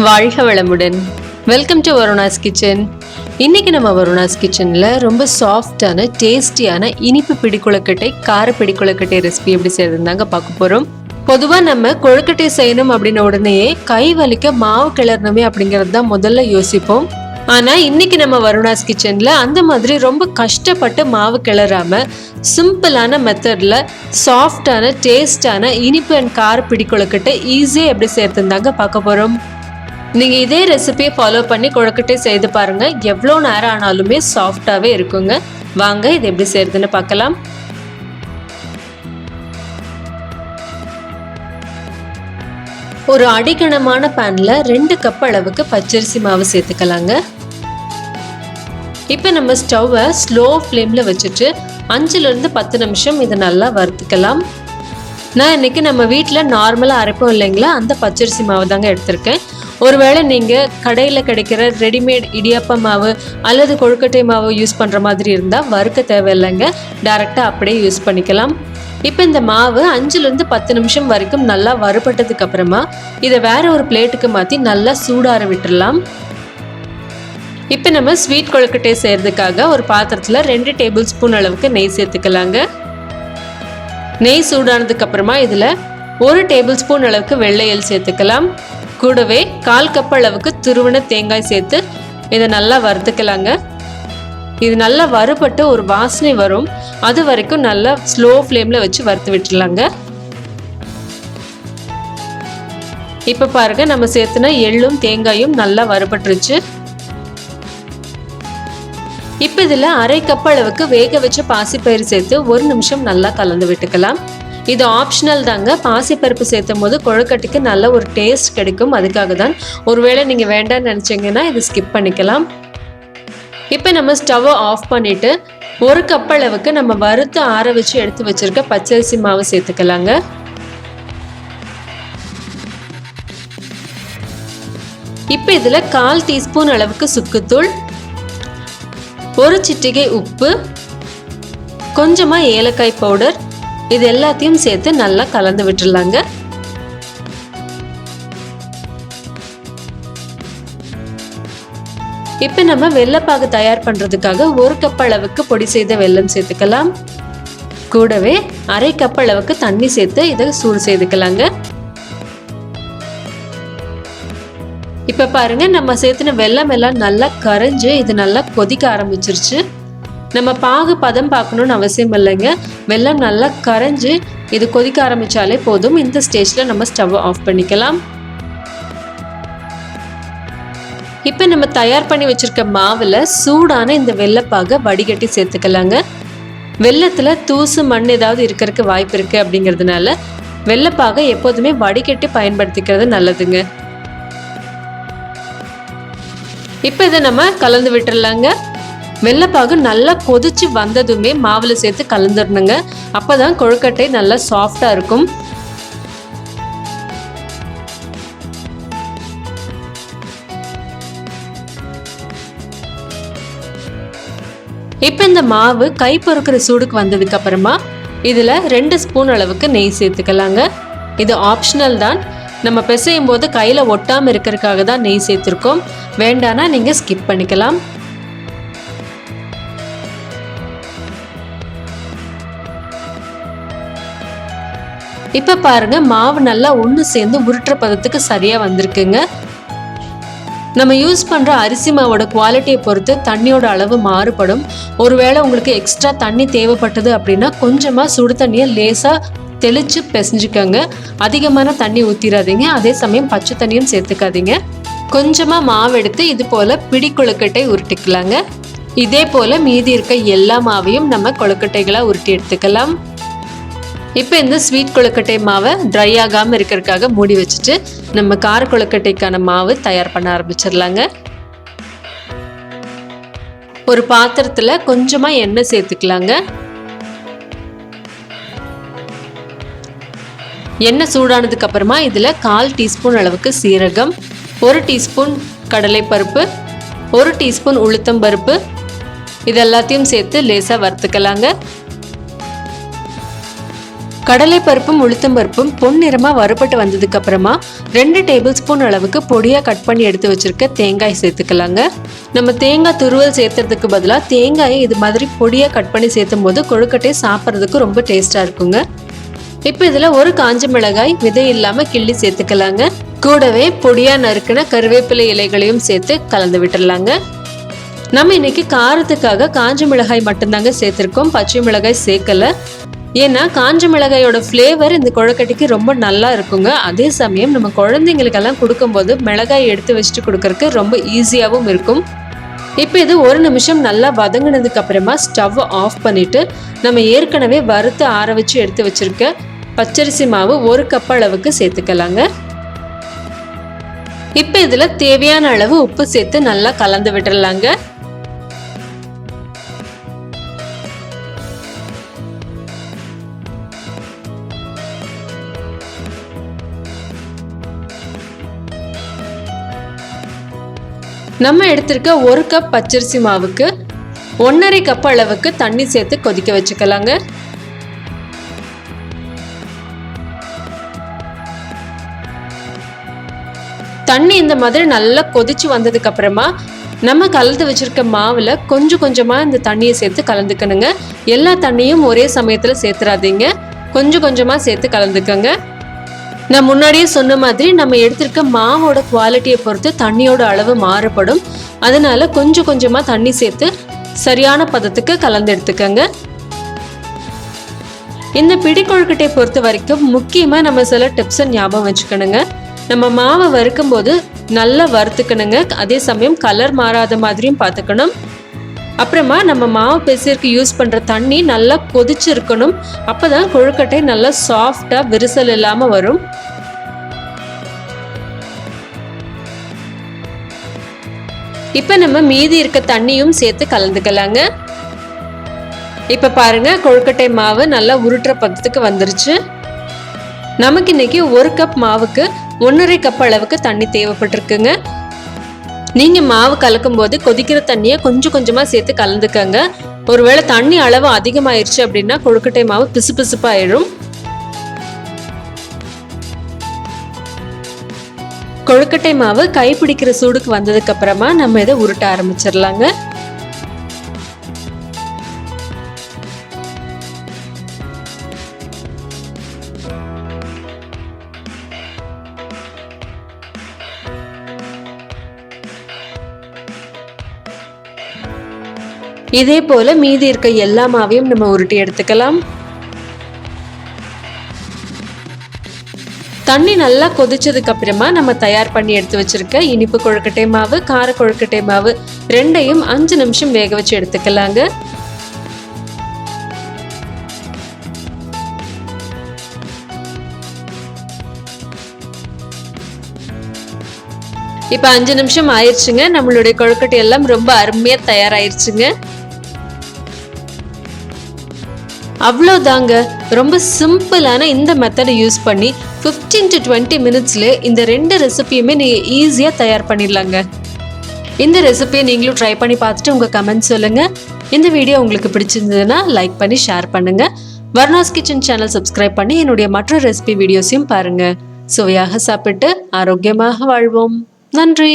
வாழ்க வளமுடன். Welcome to Varuna's kitchen. இன்றைக்கி நம்ம வருணாஸ் கிச்சனில் ரொம்ப சாஃப்டான டேஸ்டியான இனிப்பு பிடிக்குழக்கட்டை கார பிடிக்குழக்கட்டை ரெசிபி எப்படி செய்யறதுன்னு தாங்க பார்க்க போகிறோம். பொதுவாக நம்ம கொழுக்கட்டை செய்யணும் அப்படின்ன உடனேயே கை வலிக்க மாவு கிளறணுமே அப்படிங்கிறது தான் முதல்ல யோசிப்போம். ஆனால் இன்னைக்கு நம்ம வருணாஸ் கிச்சனில் அந்த மாதிரி ரொம்ப கஷ்டப்பட்டு மாவு கிளறாம சிம்பிளான மெத்தடில் சாஃப்டான டேஸ்டான இனிப்பு அண்ட் கார பிடிக்குழக்கட்டை ஈஸியாக எப்படி செய்யறதுன்னு பார்க்க போகிறோம். நீங்கள் இதே ரெசிபியை ஃபாலோ பண்ணி கொழுக்கட்டை செய்து பாருங்கள், எவ்வளோ நேரம் ஆனாலுமே சாஃப்டாகவே இருக்குங்க. வாங்க இது எப்படி செய்யறதுன்னு பார்க்கலாம். ஒரு அடிகனமான பேனில் 2 கப் அளவுக்கு பச்சரிசி மாவு சேர்த்துக்கலாங்க. இப்போ நம்ம ஸ்டவ்வை ஸ்லோ ஃப்ளேமில் வச்சுட்டு 5லேருந்து 10 நிமிஷம் இதை நல்லா வறுத்துக்கலாம். நான் இன்றைக்கி நம்ம வீட்டில் நார்மலாக அரைப்போம் இல்லைங்களா, அந்த பச்சரிசி மாவு தாங்க எடுத்திருக்கேன். ஒருவேளை நீங்கள் கடையில் கிடைக்கிற ரெடிமேட் இடியாப்ப மாவு அல்லது கொழுக்கட்டை மாவு யூஸ் பண்ணுற மாதிரி இருந்தால் வறுக்க தேவையில்லைங்க, டைரெக்டாக அப்படியே யூஸ் பண்ணிக்கலாம். இப்போ இந்த மாவு 5லேருந்து 10 நிமிஷம் வரைக்கும் நல்லா வறுபட்டதுக்கு அப்புறமா இதை வேற ஒரு பிளேட்டுக்கு மாற்றி நல்லா சூடார விட்டுடலாம். இப்போ நம்ம ஸ்வீட் கொழுக்கட்டை செய்கிறதுக்காக ஒரு பாத்திரத்தில் 2 டேபிள் ஸ்பூன் அளவுக்கு நெய் சேர்த்துக்கலாங்க. நெய் சூடானதுக்கு அப்புறமா இதில் 1 டேபிள் ஸ்பூன் அளவுக்கு வெள்ளை எள் சேர்த்துக்கலாம். கூடவே 1/4 கப் அளவுக்கு துருவின தேங்காய் சேர்த்து இதை நல்லா வறுத்துக்கலாங்க. இது நல்லா வறுபட்டு ஒரு வாசனை வரும், அது வரைக்கும் நல்லா ஸ்லோ ஃப்ளேமில் வச்சு வறுத்து விட்டுடலாங்க. இப்போ பாருங்க, நம்ம சேர்த்துன எள்ளும் தேங்காயும் நல்லா வறுபட்டுருச்சு. இப்போ இதில் 1/2 கப் அளவுக்கு வேக வச்ச பாசிப்பயிறு சேர்த்து 1 நிமிஷம் நல்லா கலந்து விட்டுக்கலாம். இது ஆப்ஷனல் தாங்க. பாசிப்பருப்பு சேர்த்தும் போது கொழுக்கட்டைக்கு நல்ல ஒரு டேஸ்ட் கிடைக்கும், அதுக்காக தான். ஒருவேளை நீங்கள் வேண்டாம்னு நினச்சிங்கன்னா இது ஸ்கிப் பண்ணிக்கலாம். இப்போ நம்ம ஸ்டவ்வை ஆஃப் பண்ணிவிட்டு 1 கப் அளவுக்கு நம்ம வறுத்து ஆற வச்சு எடுத்து வச்சுருக்க பச்சரிசி மாவு சேர்த்துக்கலாங்க. இப்போ இதில் 1/4 டீஸ்பூன் அளவுக்கு சுக்குத்தூள், 1 சிட்டிகை உப்பு, கொஞ்சமாக ஏலக்காய் பவுடர், இது எல்லாத்தையும் சேர்த்து நல்லா கலந்து விட்டுடலாங்க. இப்போ நம்ம வெள்ளைப்பாகு தயார் பண்ணுறதுக்காக 1 கப் அளவுக்கு பொடி செய்த வெல்லம் சேர்த்துக்கலாம். கூடவே 1/2 கப் அளவுக்கு தண்ணி சேர்த்து இதை சூடு செய்துக்கலாங்க. இப்போ பாருங்க, நம்ம சேர்த்துன வெல்லம் எல்லாம் நல்லா கரைஞ்சு இது நல்லா கொதிக்க ஆரம்பிச்சிருச்சு. நம்ம பாகு பதம் பார்க்கணுன்னு அவசியம் இல்லைங்க, வெல்லம் நல்லா கரைஞ்சு இது கொதிக்க ஆரம்பித்தாலே போதும். இந்த ஸ்டேஜில் நம்ம ஸ்டவ்வை ஆஃப் பண்ணிக்கலாம். இப்போ நம்ம தயார் பண்ணி வச்சுருக்க மாவில் சூடான இந்த வெள்ளைப்பாகை வடிகட்டி சேர்த்துக்கலாங்க. வெள்ளத்தில் தூசு மண் ஏதாவது இருக்கிறதுக்கு வாய்ப்பு இருக்குது அப்படிங்கிறதுனால வெள்ளைப்பாகை எப்போதுமே வடிகட்டி பயன்படுத்திக்கிறது நல்லதுங்க. இப்போ இதை நம்ம கலந்து விட்டுடலாங்க. வெள்ளைப்பாகு நல்லா கொதிச்சு வந்ததுமே மாவில் சேர்த்து கலந்துடணுங்க, அப்போ தான் கொழுக்கட்டை நல்லா சாஃப்டாக இருக்கும். இப்போ இந்த மாவு கை பொறுக்கிற சூடுக்கு வந்ததுக்கு அப்புறமா இதில் 2 ஸ்பூன் அளவுக்கு நெய் சேர்த்துக்கலாங்க. இது ஆப்ஷனல் தான், நம்ம பிசையும் போது கையில் ஒட்டாமல் இருக்கிறதுக்காக தான் நெய் சேர்த்துருக்கோம். வேண்டானா நீங்கள் ஸ்கிப் பண்ணிக்கலாம். இப்போ பாருங்க, மாவு நல்லா ஒன்று சேர்ந்து உருட்டுற பதத்துக்கு சரியாக வந்திருக்குங்க. நம்ம யூஸ் பண்ணுற அரிசி மாவோட குவாலிட்டியை பொறுத்து தண்ணியோட அளவு மாறுபடும். ஒருவேளை உங்களுக்கு எக்ஸ்ட்ரா தண்ணி தேவைப்பட்டது அப்படின்னா கொஞ்சமாக சுடு தண்ணியை லேசாக தெளித்து பிசைஞ்சுக்கோங்க. அதிகமான தண்ணி ஊற்றிடாதீங்க, அதே சமயம் பச்சை தண்ணியும் சேர்த்துக்காதீங்க. கொஞ்சமாக மாவு எடுத்து இது போல் பிடி கொழுக்கட்டை உருட்டிக்கலாங்க. இதே போல் மீதி இருக்க எல்லா மாவையும் நம்ம கொழுக்கட்டைகளாக உருட்டி எடுத்துக்கலாம். இப்போ இந்த ஸ்வீட் கொழுக்கட்டை மாவை ட்ரை ஆகாமல் இருக்கிறதுக்காக மூடி வச்சுட்டு நம்ம கார கொழுக்கட்டைக்கான மாவு தயார் பண்ண ஆரம்பிச்சிடலாங்க. ஒரு பாத்திரத்தில் கொஞ்சமாக எண்ணெய் சேர்த்துக்கலாங்க. எண்ணெய் சூடானதுக்கு அப்புறமா இதில் 1/4 டீஸ்பூன் அளவுக்கு சீரகம், 1 டீஸ்பூன் கடலைப்பருப்பு, 1 டீஸ்பூன் உளுத்தம்பருப்பு, இது எல்லாத்தையும் சேர்த்து லேசாக வறுத்துக்கலாங்க. கடலை பருப்பும் உளுத்தம் பருப்பும் பொன்னிறமா வறுபட்டு வந்ததுக்கு அப்புறமா 2 டேபிள் ஸ்பூன் அளவுக்கு பொடியா கட் பண்ணி எடுத்து வச்சிருக்க தேங்காய் சேர்த்துக்கலாங்க. நம்ம தேங்காய் துருவல் சேர்த்துறதுக்கு பதிலாக தேங்காயை இது மாதிரி பொடியா கட் பண்ணி சேர்த்தும் போது கொழுக்கட்டை சாப்பிட்றதுக்கு ரொம்ப டேஸ்டா இருக்குங்க. இப்போ இதுல ஒரு காஞ்ச மிளகாய் விதை இல்லாம கிள்ளி சேர்த்துக்கலாங்க. கூடவே பொடியா நறுக்கின கருவேப்பிலை இலைகளையும் சேர்த்து கலந்து விட்டுடலாங்க. நம்ம இன்னைக்கு காரத்துக்காக காஞ்ச மிளகாய் மட்டும்தாங்க சேர்த்திருக்கோம், பச்சை மிளகாய் சேர்க்கல. ஏன்னா காஞ்ச மிளகாயோட ஃப்ளேவர் இந்த கொழுக்கட்டைக்கு ரொம்ப நல்லா இருக்குங்க. அதே சமயம் நம்ம குழந்தைங்களுக்கெல்லாம் கொடுக்கும்போது மிளகாய் எடுத்து வச்சுட்டு கொடுக்கறதுக்கு ரொம்ப ஈஸியாகவும் இருக்கும். இப்போ இது 1 நிமிஷம் நல்லா வதங்கினதுக்கு அப்புறமா ஸ்டவ் ஆஃப் பண்ணிட்டு நம்ம ஏற்கனவே வறுத்து ஆற வச்சு எடுத்து வச்சிருக்க பச்சரிசி மாவு 1 கப் அளவுக்கு சேர்த்துக்கலாங்க. இப்போ இதுல தேவையான அளவு உப்பு சேர்த்து நல்லா கலந்து விட்டுறலாங்க. நம்ம எடுத்திருக்க 1 கப் பச்சரிசி மாவுக்கு 1.5 கப் அளவுக்கு தண்ணி சேர்த்து கொதிக்க வச்சுக்கலாங்க. தண்ணி இந்த மாதிரி நல்லா கொதிச்சு வந்ததுக்கு அப்புறமா நம்ம கலந்து வச்சிருக்க மாவுல கொஞ்சம் கொஞ்சமா இந்த தண்ணியை சேர்த்து கலந்துக்கணுங்க. எல்லா தண்ணியும் ஒரே சமயத்துல சேர்த்துறாதீங்க, கொஞ்சம் கொஞ்சமா சேர்த்து கலந்துக்கங்க. நான் முன்னாடியே சொன்ன மாதிரி நம்ம எடுத்திருக்க மாவோட குவாலிட்டியை பொறுத்து தண்ணியோட அளவு மாறுபடும். அதனால கொஞ்சம் கொஞ்சமா தண்ணி சேர்த்து சரியான பதத்துக்கு கலந்து எடுத்துக்கங்க. இந்த பிடி கொழுக்கட்டையை பொறுத்த வரைக்கும் முக்கியமா நம்ம சில டிப்ஸை ஞாபகம் வச்சுக்கணுங்க. நம்ம மாவை வறுக்கும் போது நல்லா வறுத்துக்கணுங்க. அதே சமயம் கலர் மாறாத மாதிரியும் பார்த்துக்கணும். அப்புறமா நம்ம மாவு பிசைறதுக்கு யூஸ் பண்ற தண்ணி நல்லா கொதிச்சு இருக்கணும். அப்பதான் கொழுக்கட்டை நல்லா சாஃப்டா விரிசல் இல்லாம வரும். இப்ப நம்ம மீதி இருக்க தண்ணியும் சேர்த்து கலந்துக்கலாங்க. இப்ப பாருங்க, கொழுக்கட்டை மாவு நல்லா உருட்டுற பதத்துக்கு வந்துருச்சு. நமக்கு இன்னைக்கு 1 கப் மாவுக்கு 1.5 கப் அளவுக்கு தண்ணி தேவைப்பட்டிருக்குங்க. நீங்க மாவு கலக்கும் போது கொதிக்கிற தண்ணியை கொஞ்சம் கொஞ்சமா சேர்த்து கலந்துக்கங்க. ஒருவேளை தண்ணி அளவு அதிகமாயிருச்சு அப்படின்னா கொழுக்கட்டை மாவு பிசு பிசுப்பாயிடும். கொழுக்கட்டை மாவு கைப்பிடிக்கிற சூடுக்கு வந்ததுக்கு அப்புறமா நம்ம இதை உருட்ட ஆரம்பிச்சிடலாங்க. இதே போல மீதி இருக்க எல்லா மாவையும் நம்ம உருட்டி எடுத்துக்கலாம். தண்ணி நல்லா கொதிச்சதுக்கு அப்புறமா நம்ம தயார் பண்ணி எடுத்து வச்சிருக்க இனிப்பு கொழுக்கட்டை மாவு, கார கொழுக்கட்டை மாவு 2யும் 5 நிமிஷம் வேக வச்சு எடுத்துக்கலாங்க. இப்ப 5 நிமிஷம் ஆயிடுச்சுங்க. நம்மளுடைய கொழுக்கட்டை எல்லாம் ரொம்ப அருமையா தயாராயிருச்சுங்க. அவ்வளோதாங்க, ரொம்ப சிம்பிளான இந்த மெத்தடை யூஸ் பண்ணி 15 to 20 மினிட்ஸ்ல இந்த 2 ரெசிபியுமே நீங்க ஈஸியா தயார் பண்ணிடலாங்க. இந்த ரெசிபியை நீங்களும் ட்ரை பண்ணி பார்த்துட்டு உங்க கமெண்ட் சொல்லுங்க. இந்த வீடியோ உங்களுக்கு பிடிச்சிருந்ததுன்னா லைக் பண்ணி ஷேர் பண்ணுங்க. வர்ணாஸ் கிச்சன் சேனல் சப்ஸ்கிரைப் பண்ணி என்னுடைய மற்ற ரெசிபி வீடியோஸையும் பாருங்க. சுவையாக சாப்பிட்டு ஆரோக்கியமாக வாழ்வோம். நன்றி.